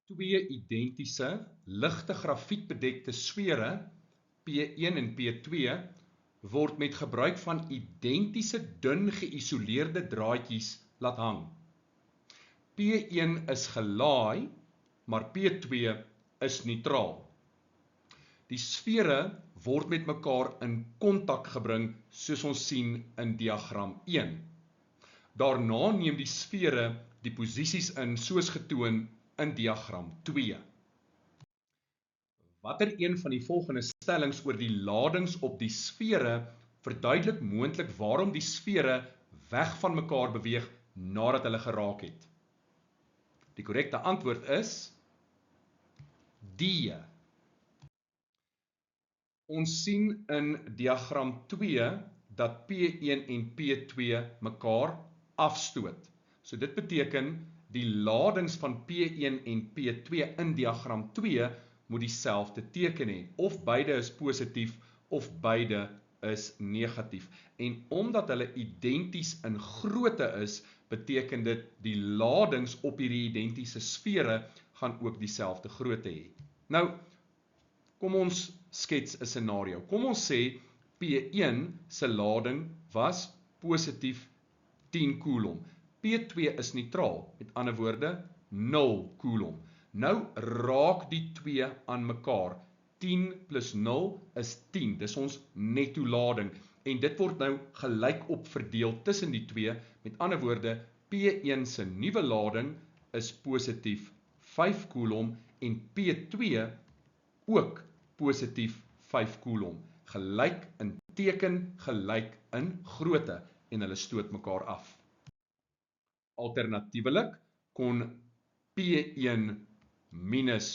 Twee identiese, ligte grafietbedekte sfere, P1 en P2, word met gebruik van identiese dun geïsoleerde draadjies laat hang. P1 is gelaai, maar P2 is neutraal. Die sfere word met mekaar in kontak gebring, soos ons sien in diagram 1. Daarna neem die sfere die posisies in, soos getoon in diagram 2. Watter een van die volgende stellings oor die ladings op die sfere verduidelik moontlik waarom die sfere weg van mekaar beweeg nadat hulle geraak het? Die korrekte antwoord is D. Ons sien in diagram 2 dat P1 en P2 mekaar afstoot. So dit beteken die ladings van P1 en P2 in diagram 2 moet dieselfde teken hê. Of beide is positief of beide is negatief. En omdat hulle identies in grootte is, beteken dit die ladings op hierdie identiese sfere gaan ook dieselfde grootte hê. Nou, kom ons skets 'n scenario. Kom ons sê P1 se lading was positief 10 coulomb. P2 is neutraal, met ander woorde 0 coulomb. Nou raak die twee aan mekaar. 10 plus 0 is 10, dis ons netto lading. En dit word nou gelyk op verdeel tussen die twee. Met ander woorde, P1 se nuwe lading is positief 5 coulomb en P2 ook positief 5 coulomb. Gelyk in teken, gelyk in grootte en hulle stoot mekaar af. Alternatiewelik kon P1 minus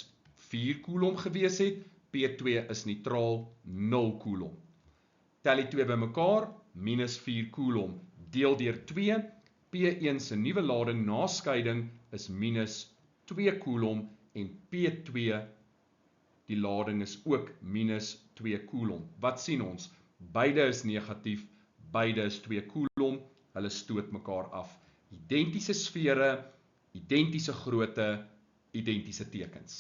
4 coulomb gewees het, P2 is neutraal 0 coulomb. Tel die twee bymekaar, minus 4 coulomb, deel deur 2, P1 se nuwe lading na skeiding is minus 2 coulomb en P2 die lading is ook minus 2 coulomb. Wat sien ons? Beide is negatief, beide is 2 coulomb, hulle stoot mekaar af. Identiese sfere, identiese grootte, identiese tekens.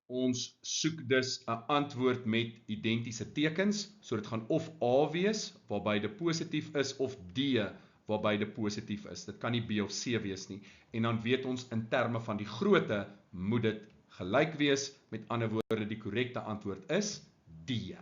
Ons soek dus 'n antwoord met identiese tekens, so dit gaan of A wees, waar beide positief is, of D, waar beide positief is. Dit kan nie B of C wees nie. En dan weet ons in terme van die grootte, moet dit gelyk wees. Met ander woorde, die korrekte antwoord is D.